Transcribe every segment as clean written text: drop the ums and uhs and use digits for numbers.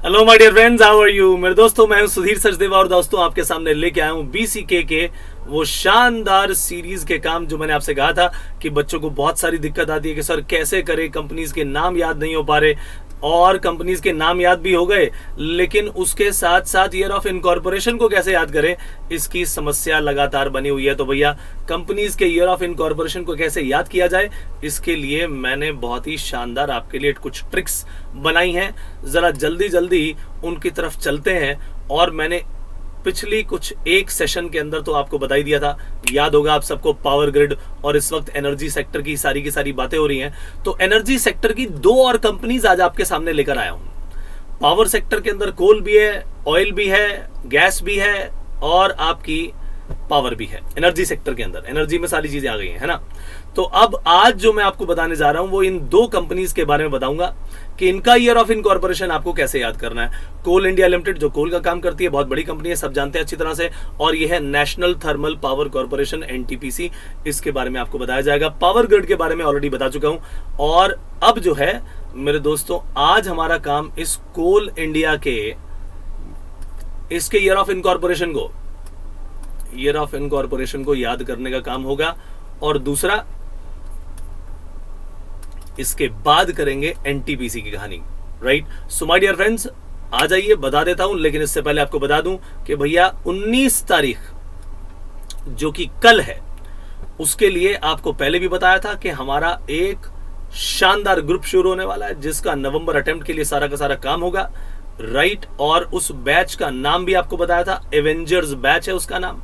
Hello my dear friends, how are you. मेरे दोस्तों, मैं हूं सुधीर सचदेवा और दोस्तों आपके सामने लेके आया हूं बीसीके के वो शानदार सीरीज के काम जो मैंने आपसे कहा था कि बच्चों को बहुत सारी दिक्कत आती है कि सर कैसे करें, कंपनीज के नाम याद नहीं हो पा रहे और कंपनीज के नाम याद भी हो गए लेकिन उसके साथ साथ ईयर ऑफ इनकॉर्पोरेशन को कैसे याद करें, इसकी समस्या लगातार बनी हुई है। तो भैया, कंपनीज के ईयर ऑफ इनकॉर्पोरेशन को कैसे याद किया जाए, इसके लिए मैंने बहुत ही शानदार आपके लिए कुछ ट्रिक्स बनाई हैं। जरा जल्दी जल्दी उनकी तरफ चलते हैं। और मैंने पिछली कुछ एक सेशन के अंदर तो आपको बता ही दिया था, याद होगा आप सबको, पावर ग्रिड और इस वक्त एनर्जी सेक्टर की सारी बातें हो रही हैं। तो एनर्जी सेक्टर की दो और कंपनीज आज आपके सामने लेकर आया हूं। पावर सेक्टर के अंदर कोल भी है, ऑयल भी है, गैस भी है और आपकी पावर भी है। एनर्जी सेक्टर के अंदर एनर्जी में सारी चीजें आ गई हैं, है ना। तो अब आज जो मैं आपको बताने जा रहा हूं वो इन दो कंपनीज के बारे में बताऊंगा कि इनका ईयर ऑफ इनकॉर्पोरेशन आपको कैसे याद करना है। कोल इंडिया लिमिटेड जो कोल का काम करती है, बहुत बड़ी कंपनी है, सब जानते हैं अच्छी तरह से। और यह है national thermal power corporation, NTPC. इसके बारे में आपको बताया जाएगा। पावर ग्रिड के बारे में ऑलरेडी बता चुका हूं। और अब जो है मेरे दोस्तों, आज हमारा काम इस कोल इंडिया के इसके ईयर ऑफ इनकॉर्पोरेशन को याद करने का काम होगा। और दूसरा, इसके बाद करेंगे एनटीपीसी की कहानी, right. So my dear friends, आ जाइए, बता देता हूं। लेकिन इससे पहले आपको बता दूं कि भैया 19 तारीख जो कि कल है, उसके लिए आपको पहले भी बताया था कि हमारा एक शानदार ग्रुप शुरू होने वाला है जिसका नवंबर अटेम्प्ट के लिए सारा का सारा काम होगा, राइट। और उस बैच का नाम भी आपको बताया था, एवेंजर्स बैच है उसका नाम।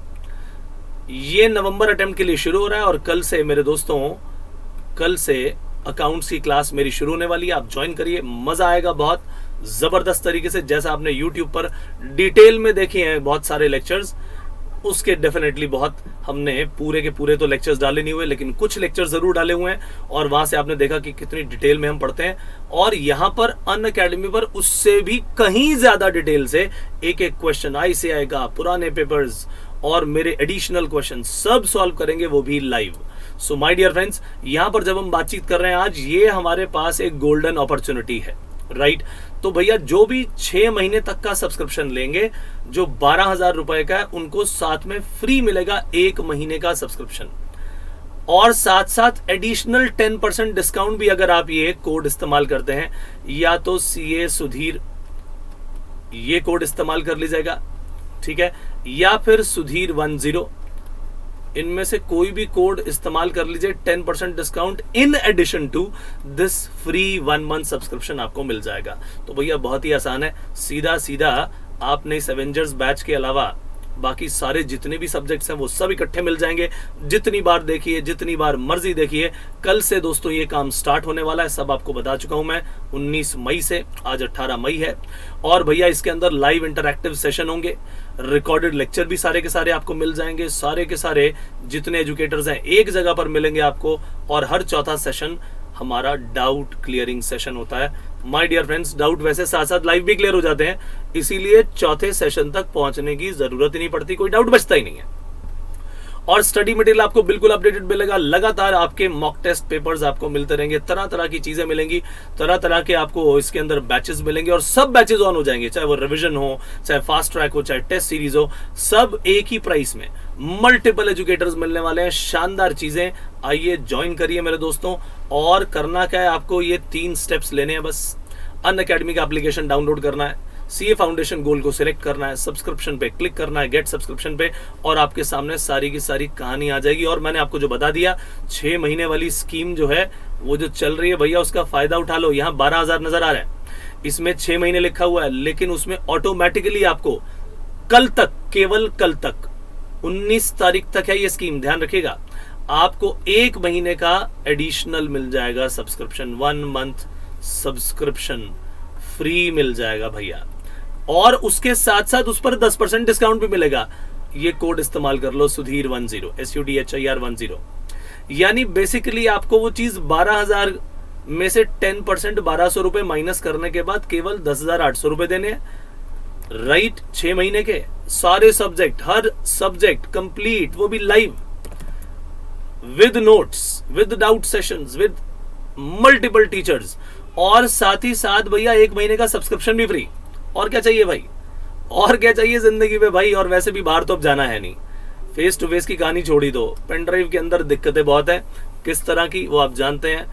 ये नवंबर अटेम्प्ट के लिए शुरू हो रहा है और कल से मेरे दोस्तों, कल से अकाउंट्स की क्लास मेरी शुरू होने वाली है। आप ज्वाइन करिए, मजा आएगा बहुत जबरदस्त तरीके से। जैसा आपने यूट्यूब पर डिटेल में देखे हैं बहुत सारे लेक्चर्स, उसके डेफिनेटली बहुत हमने पूरे के पूरे तो लेक्चर्स डाले नहीं हुए लेकिन कुछ लेक्चर्स जरूर डाले हुए हैं। और वहां से आपने देखा कि कितनी डिटेल में हम पढ़ते हैं। और यहां पर अनअकैडमी पर उससे भी कहीं ज्यादा डिटेल से एक एक क्वेश्चन आईसीआई का, पुराने पेपर्स और मेरे एडिशनल क्वेश्चन सब सॉल्व करेंगे, वो भी live. So my dear friends, यहां पर जब हम बातचीत कर रहे हैं आज, ये हमारे पास एक गोल्डन अपॉर्चुनिटी है, राइट। तो भैया, जो भी 6 महीने तक का सब्सक्रिप्शन लेंगे, जो 12,000 रुपए का है, उनको साथ में फ्री मिलेगा 1 महीने का सब्सक्रिप्शन। और साथ साथ एडिशनल 10% डिस्काउंट भी अगर आप ये कोड इस्तेमाल करते हैं, या तो CA सुधीर ये कोड इस्तेमाल कर लीजिएगा, ठीक है, या फिर सुधीर 10, इनमें से कोई भी कोड इस्तेमाल कर लीजिए। 10% discount in addition to this free 1 month subscription आपको मिल जाएगा। तो भैया बहुत ही आसान है, सीधा सीधा आपने इस एवेंजर्स बैच के अलावा बाकी सारे जितने भी सब्जेक्ट्स हैं वो सब इकट्ठे मिल जाएंगे। जितनी बार देखिए, जितनी बार मर्जी देखिए। कल से दोस्तों ये काम स्टार्ट होने वाला है, सब आपको बता चुका हूं मैं। 19 मई से, आज 18 मई है। और भैया इसके अंदर लाइव इंटरैक्टिव सेशन होंगे, रिकॉर्डेड लेक्चर भी सारे के सारे आपको मिल जाएंगे। सारे के सारे जितने एजुकेटर्स हैं एक जगह पर मिलेंगे आपको। और हर चौथा सेशन हमारा डाउट क्लियरिंग सेशन होता है। माय डियर फ्रेंड्स, डाउट वैसे साथ साथ लाइव भी क्लियर हो जाते हैं, इसीलिए चौथे सेशन तक पहुंचने की जरूरत ही नहीं पड़ती, कोई डाउट बचता ही नहीं है। और स्टडी मटेरियल आपको बिल्कुल अपडेटेड मिलेगा। लगातार आपके मॉक टेस्ट पेपर्स आपको मिलते रहेंगे, तरह तरह की चीजें मिलेंगी, तरह तरह के आपको इसके अंदर बैचेस मिलेंगे। और सब बैचेस ऑन हो जाएंगे, चाहे वो रिवीजन हो, चाहे फास्ट ट्रैक हो, चाहे टेस्ट सीरीज हो, सब एक ही प्राइस में। मल्टीपल एजुकेटर्स मिलने वाले हैं, शानदार चीजें। आइए ज्वाइन करिए मेरे दोस्तों। और करना क्या है, आपको ये 3 स्टेप्स लेने हैं बस। अनअकैडमी का एप्लीकेशन डाउनलोड करना है, CA फाउंडेशन गोल को सिलेक्ट करना है, सब्सक्रिप्शन पे क्लिक करना है, गेट सब्सक्रिप्शन पे, और आपके सामने सारी की सारी कहानी आ जाएगी। और मैंने आपको जो बता दिया, 6 महीने वाली स्कीम जो है वो जो चल रही है भैया, उसका फायदा उठा लो। यहाँ 12,000 नजर आ रहा है, इसमें 6 महीने लिखा हुआ है, लेकिन उसमें ऑटोमेटिकली आपको कल तक, केवल कल तक, 19 तारीख तक है ये स्कीम, ध्यान रखिएगा, आपको 1 महीने का एडिशनल मिल जाएगा सब्सक्रिप्शन। 1 मंथ सब्सक्रिप्शन फ्री मिल जाएगा भैया। और उसके साथ साथ उस पर 10% डिस्काउंट भी मिलेगा। ये कोड इस्तेमाल कर लो, सुधीर 10, SUDHIR 10। यानी बेसिकली आपको वो चीज 12,000 में से 10% 1,200 रुपए माइनस करने के बाद केवल 10,800 रुपए देने हैं, राइट। 6 महीने के सारे सब्जेक्ट, हर सब्जेक्ट कंप्लीट, वो भी live, with notes, with doubt sessions, with multiple teachers. और साथ ही साथ भैया 1 महीने का सब्सक्रिप्शन भी फ्री। और क्या चाहिए भाई, और क्या चाहिए जिंदगी में भाई। और वैसे भी बाहर तो अब जाना है नहीं, फेस टू फेस की कहानी छोड़ी दो, पेन ड्राइव के अंदर दिक्कतें बहुत है, किस तरह की वो आप जानते हैं।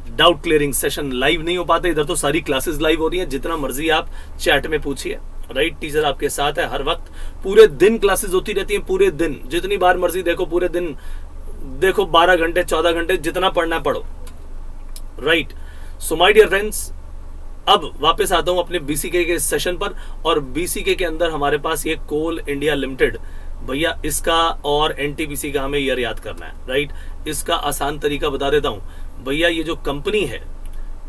डाउट क्लियरिंग सेशन लाइव नहीं हो पाते, इधर तो सारी क्लासेस लाइव हो रही हैं, जितना मर्जी आप चैट में पूछिए, राइट। टीचर आपके साथ है हर वक्त, पूरे दिन क्लासेस होती रहती हैं, पूरे दिन जितनी बार मर्जी देखो, पूरे दिन देखो, 12 घंटे 14 घंटे जितना पढ़ना पढ़ो, right. So my dear friends, अब वापस आता हूं अपने बीसीके के सेशन पर। और बीसीके के अंदर हमारे पास ये कोल इंडिया लिमिटेड, भैया इसका और एनटीपीसी का हमें ईयर याद करना है, राइट। इसका आसान तरीका बता देता हूं भैया, ये जो कंपनी है,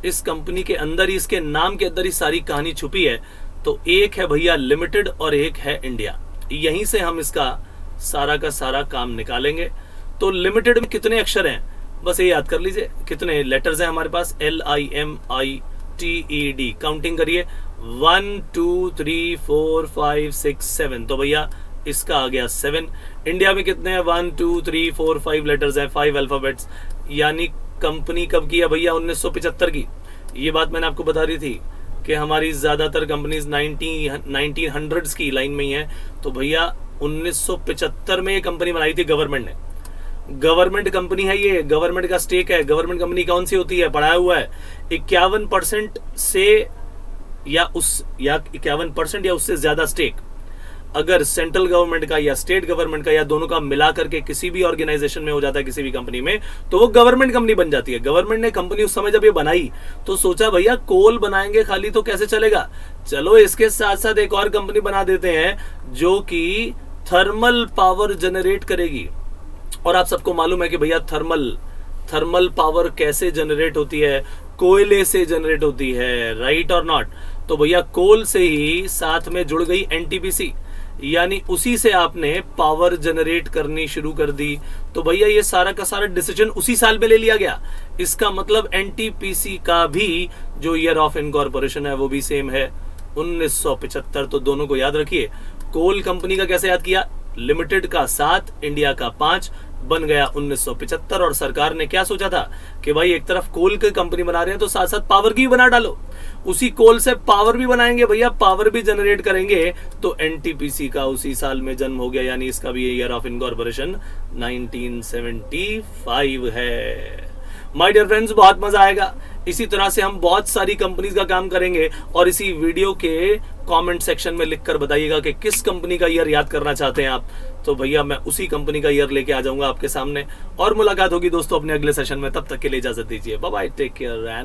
इस कंपनी के अंदर ही, इसके नाम के अंदर ही सारी कहानी छुपी है। तो एक है भैया लिमिटेड और एक है इंडिया, यहीं से हम इसका सारा का सारा काम निकालेंगे। तो लिमिटेड में कितने अक्षर हैं, बस ये याद कर लीजिए, कितने लेटर्स हैं हमारे पास, LIMITED, काउंटिंग करिए, 1 2 3 4 5 6 7, तो भैया इसका आ गया 7। इंडिया में कितने हैं, 1 2 3 4 5 लेटर्स हैं, 5 अल्फाबेट्स। यानी कंपनी कब की है भैया, 1975 की। ये बात मैंने आपको बता रही थी कि हमारी ज्यादातर कंपनीज 1900s की लाइन में ही है। तो भैया 1975 में ये कंपनी बनाई थी गवर्नमेंट ने, गवर्नमेंट कंपनी है ये, गवर्नमेंट का स्टेक है। गवर्नमेंट कंपनी कौन सी होती है, पढ़ाया हुआ है, 51% से या 51% या उससे ज्यादा स्टेक अगर सेंट्रल गवर्नमेंट का या स्टेट गवर्नमेंट का या दोनों का मिला करके किसी भी ऑर्गेनाइजेशन में हो जाता है, किसी भी कंपनी में, तो वो गवर्नमेंट कंपनी बन जाती है। गवर्नमेंट ने कंपनी उस समय जब ये बनाई तो सोचा भैया कोल बनाएंगे खाली तो कैसे चलेगा, चलो इसके साथ साथ एक और कंपनी बना देते हैं जो कि थर्मल पावर जनरेट करेगी। और आप सबको मालूम है कि भैया थर्मल पावर कैसे जनरेट होती है, कोयले से जनरेट होती है, राइट और नॉट। तो भैया कोल से ही साथ में जुड़ गई एनटीपीसी, यानी उसी से आपने पावर जनरेट करनी शुरू कर दी। तो भैया ये सारा का सारा डिसीजन उसी साल में ले लिया गया। इसका मतलब एनटीपीसी का भी जो ईयर ऑफ इनकॉर्पोरेशन है वो भी सेम है, 1975। तो दोनों को याद रखिए। कोल कंपनी का कैसे याद किया, लिमिटेड का 7, इंडिया का 5, बन गया 1975। और सरकार ने क्या सोचा था कि भाई एक तरफ कोल की कंपनी बना रहे हैं तो साथ साथ पावर की भी बना डालो, उसी कोल से पावर भी बनाएंगे भैया, पावर भी जनरेट करेंगे। तो एनटीपीसी का उसी साल में जन्म हो गया, यानी इसका भी ईयर ऑफ इनकॉर्पोरेशन 1975 है। माय डियर फ्रेंड्स, बहुत मजा आएगा। इसी तरह से हम बहुत सारी कंपनीज का काम करेंगे और इसी वीडियो के कमेंट सेक्शन में लिखकर बताइएगा कि किस कंपनी का ईयर याद करना चाहते हैं आप। तो भैया मैं उसी कंपनी का ईयर लेके आ जाऊंगा आपके सामने और मुलाकात होगी दोस्तों अपने अगले सेशन में। तब तक के लिए इजाजत दीजिए, bye bye, take care and